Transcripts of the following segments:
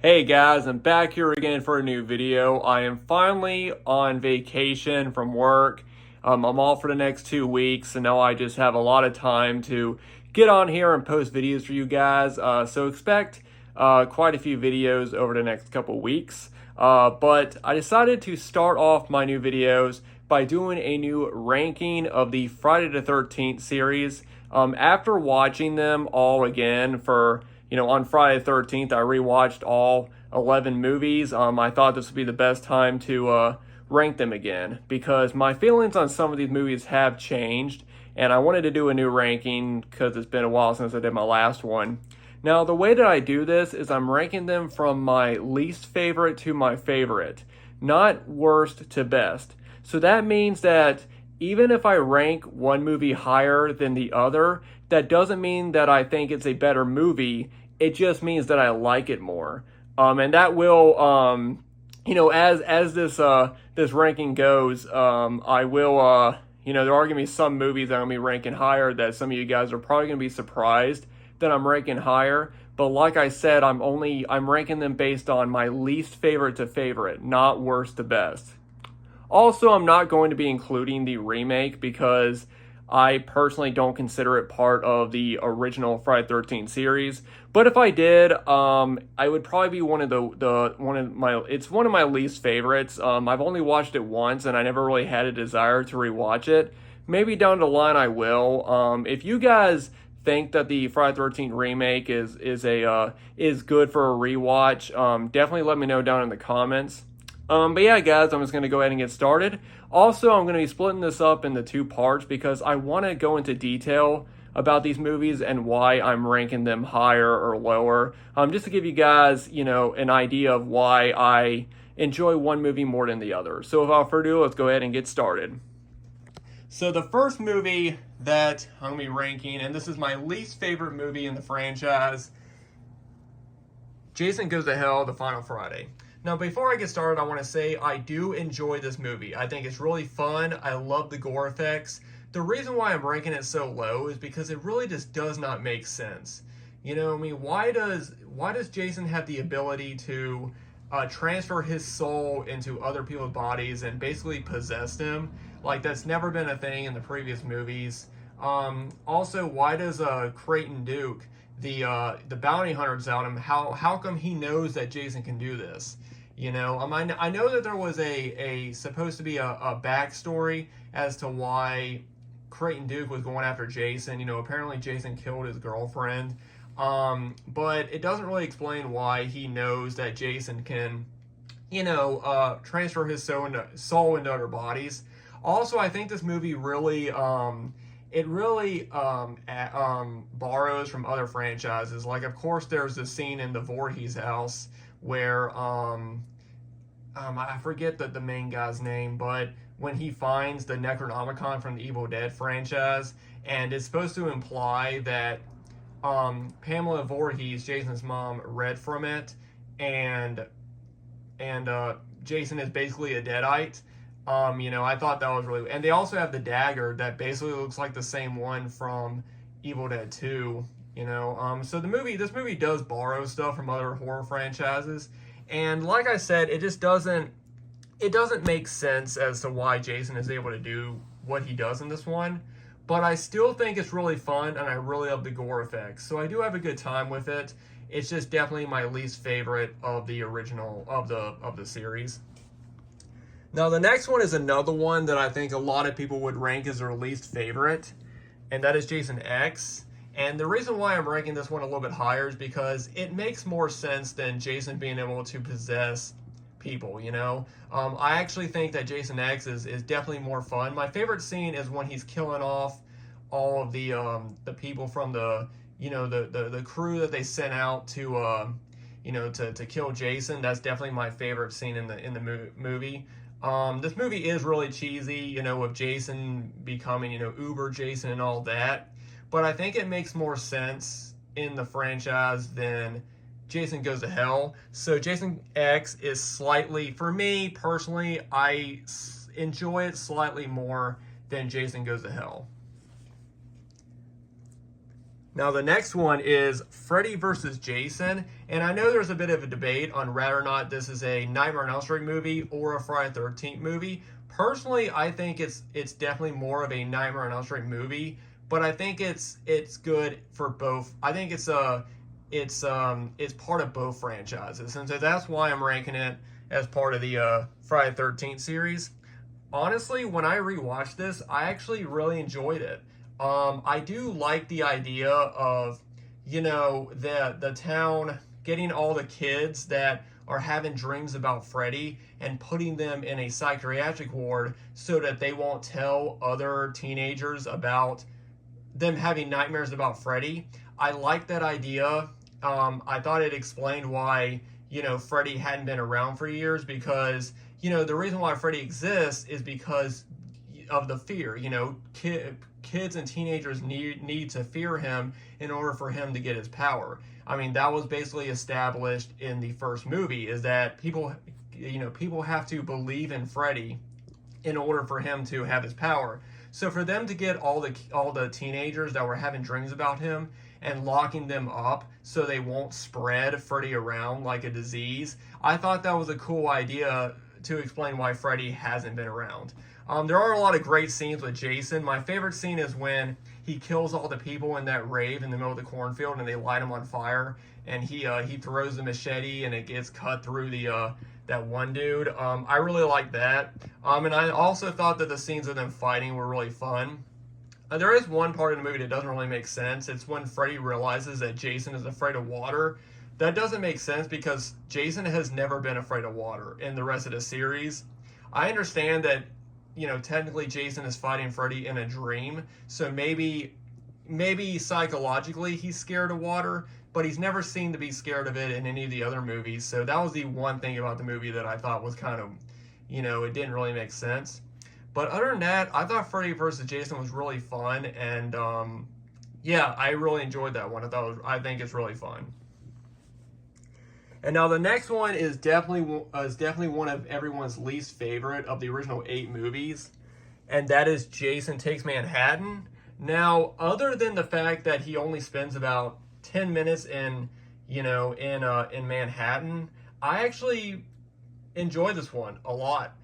Hey guys, I'm back here again for a new video. I am finally on vacation from work. I'm off for the next 2 weeks, and now I just have a lot of time to get on here and post videos for you guys. So expect quite a few videos over the next couple weeks. But I decided to start off my new videos by doing a new ranking of the Friday the 13th series. After watching them all again for on Friday the 13th, I rewatched all 11 movies. I thought this would be the best time to rank them again because my feelings on some of these movies have changed, and I wanted to do a new ranking because it's been a while since I did my last one. Now, the way that I do this is I'm ranking them from my least favorite to my favorite, not worst to best. So that means that even if I rank one movie higher than the other, that doesn't mean that I think it's a better movie. It just means that I like it more. And that will, as this ranking goes, I will, there are gonna be some movies that I'm gonna be ranking higher that some of you guys are probably gonna be surprised that I'm ranking higher. But like I said, I'm ranking them based on my least favorite to favorite, not worst to best. Also, I'm not going to be including the remake because I personally don't consider it part of the original Friday the 13th series. But if I did, I would probably be one of my least favorites. I've only watched it once, and I never really had a desire to rewatch it. Maybe down the line I will. If you guys think that the Friday the 13th remake is good for a rewatch, definitely let me know down in the comments. But yeah, guys, I'm just going to go ahead and get started. Also, I'm going to be splitting this up into two parts because I want to go into detail about these movies and why I'm ranking them higher or lower. Just to give you guys, an idea of why I enjoy one movie more than the other. So without further ado, let's go ahead and get started. So the first movie that I'm going to be ranking, and this is my least favorite movie in the franchise, Jason Goes to Hell, The Final Friday. Now, before I get started, I want to say I do enjoy this movie. I think it's really fun. I love the gore effects. The reason why I'm ranking it so low is because it really just does not make sense. Why does Jason have the ability to transfer his soul into other people's bodies and basically possess them? Like, that's never been a thing in the previous movies. Also, why does Creighton Duke, the bounty hunter, out him? How come he knows that Jason can do this? I know that there was supposed to be a backstory as to why Creighton Duke was going after Jason. Apparently Jason killed his girlfriend, but it doesn't really explain why he knows that Jason can, transfer his soul into other bodies. Also, I think this movie really borrows from other franchises. Like, of course, there's the scene in the Voorhees house where I forget the main guy's name, but when he finds the Necronomicon from the Evil Dead franchise, and it's supposed to imply that Pamela Voorhees, Jason's mom, read from it, and Jason is basically a Deadite. I thought that was really... And they also have the dagger that basically looks like the same one from Evil Dead 2, So this movie does borrow stuff from other horror franchises. And like I said, it just doesn't make sense as to why Jason is able to do what he does in this one. But I still think it's really fun, and I really love the gore effects. So I do have a good time with it. It's just definitely my least favorite of the original, of the series. Now, the next one is another one that I think a lot of people would rank as their least favorite, and that is Jason X. And the reason why I'm ranking this one a little bit higher is because it makes more sense than Jason being able to possess people, I actually think that Jason X is definitely more fun. My favorite scene is when he's killing off all of the people from the crew that they sent out to to kill Jason. That's definitely my favorite scene in the movie. This movie is really cheesy, with Jason becoming, Uber Jason and all that. But I think it makes more sense in the franchise than Jason Goes to Hell. So Jason X is slightly, for me personally, I enjoy it slightly more than Jason Goes to Hell. Now, the next one is Freddy versus Jason, and I know there's a bit of a debate on whether or not this is a Nightmare on Elm Street movie or a Friday the 13th movie. Personally, I think it's definitely more of a Nightmare on Elm Street movie, but I think it's good for both. I think it's part of both franchises, and so that's why I'm ranking it as part of the Friday the 13th series. Honestly, when I rewatched this, I actually really enjoyed it. I do like the idea of, the town getting all the kids that are having dreams about Freddy and putting them in a psychiatric ward so that they won't tell other teenagers about them having nightmares about Freddy. I like that idea. I thought it explained why, Freddy hadn't been around for years because, the reason why Freddy exists is because of the fear. Kids and teenagers need to fear him in order for him to get his power. I mean, that was basically established in the first movie, is that people have to believe in Freddy in order for him to have his power. So for them to get all the teenagers that were having dreams about him and locking them up so they won't spread Freddy around like a disease, I thought that was a cool idea to explain why Freddy hasn't been around. There are a lot of great scenes with Jason. My favorite scene is when he kills all the people in that rave in the middle of the cornfield and they light him on fire, and he throws the machete and it gets cut through the that one dude. I really like that. And I also thought that the scenes of them fighting were really fun. There is one part of the movie that doesn't really make sense. It's when Freddy realizes that Jason is afraid of water. That doesn't make sense because Jason has never been afraid of water in the rest of the series. I understand that, technically Jason is fighting Freddy in a dream, so maybe psychologically he's scared of water, but he's never seen to be scared of it in any of the other movies. So that was the one thing about the movie that I thought was kind of, it didn't really make sense. But other than that, I thought Freddy vs. Jason was really fun, and yeah, I really enjoyed that one. I think it's really fun. And now the next one is definitely one of everyone's least favorite of the original 8 movies, and that is Jason Takes Manhattan. Now, other than the fact that he only spends about 10 minutes in Manhattan, I actually enjoy this one a lot.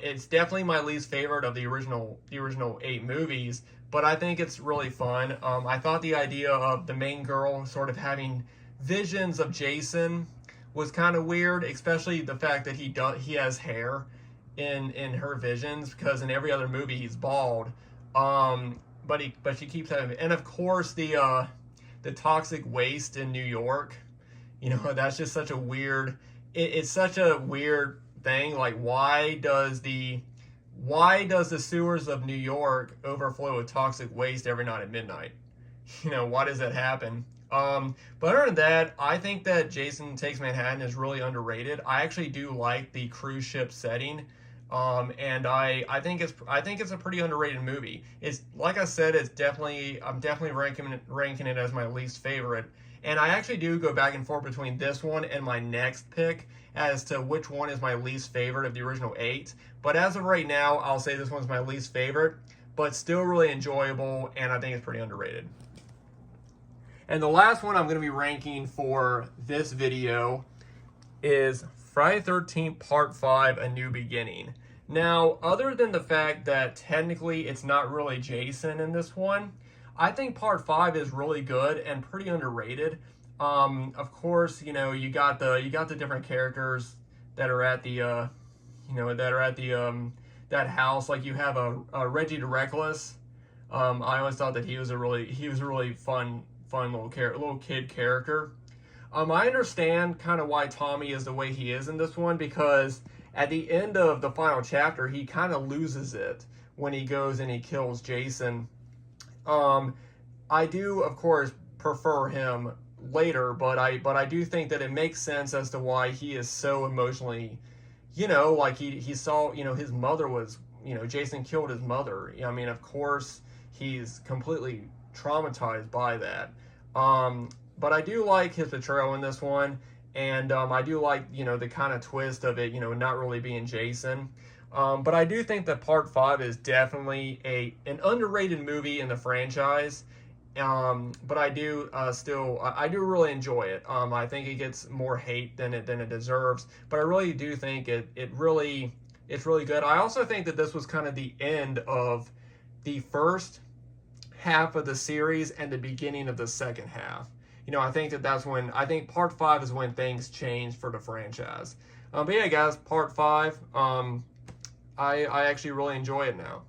It's definitely my least favorite of the original 8 movies, but I think it's really fun. I thought the idea of the main girl sort of having visions of Jason was kind of weird, especially the fact that he has hair in her visions, because in every other movie he's bald. But she keeps having it. And of course the toxic waste in New York, that's just such a weird. It's such a weird thing. Like, why does the sewers of New York overflow with toxic waste every night at midnight? Why does that happen? But other than that, I think that Jason Takes Manhattan is really underrated. I actually do like the cruise ship setting. And I think it's a pretty underrated movie. It's, like I said, I'm definitely ranking it as my least favorite. And I actually do go back and forth between this one and my next pick as to which one is my least favorite of the original 8. But as of right now, I'll say this one's my least favorite, but still really enjoyable, and I think it's pretty underrated. And the last one I'm going to be ranking for this video is Friday the 13th Part 5, A New Beginning. Now, other than the fact that technically it's not really Jason in this one, I think Part 5 is really good and pretty underrated. Of course, you got the different characters that are at the that house. Like, you have a Reggie the Reckless. I always thought that he was a really fun little kid character. I understand kind of why Tommy is the way he is in this one, because at the end of the final chapter, he kind of loses it when he goes and he kills Jason. I do, of course, prefer him later, but I do think that it makes sense as to why he is so emotionally, like he saw, his mother was, Jason killed his mother. I mean, of course, he's completely traumatized by that. But I do like his portrayal in this one, and I do like, the kind of twist of it, not really being Jason. But I do think that Part 5 is definitely an underrated movie in the franchise, but I do I do really enjoy it. I think it gets more hate than it deserves, but I really do think it's really good. I also think that this was kind of the end of the first half of the series and the beginning of the second half. I think that's when I think part 5 is when things change for the franchise. But yeah, guys, part 5. I actually really enjoy it now.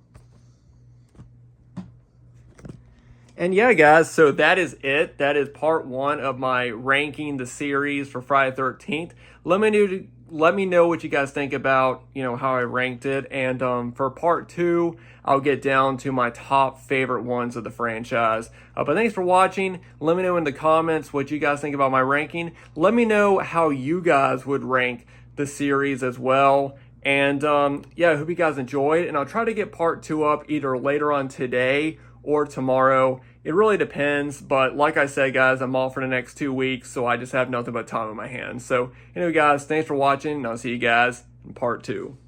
And yeah, guys, so that is it. That is part 1 of my ranking the series for Friday the 13th. Let me know what you guys think about, how I ranked it. And for part 2, I'll get down to my top favorite ones of the franchise. But thanks for watching. Let me know in the comments what you guys think about my ranking. Let me know how you guys would rank the series as well. And yeah, I hope you guys enjoyed. And I'll try to get part 2 up either later on today or tomorrow. It really depends, but like I said, guys, I'm off for the next 2 weeks, so I just have nothing but time in my hands. So anyway, guys, thanks for watching, and I'll see you guys in part 2.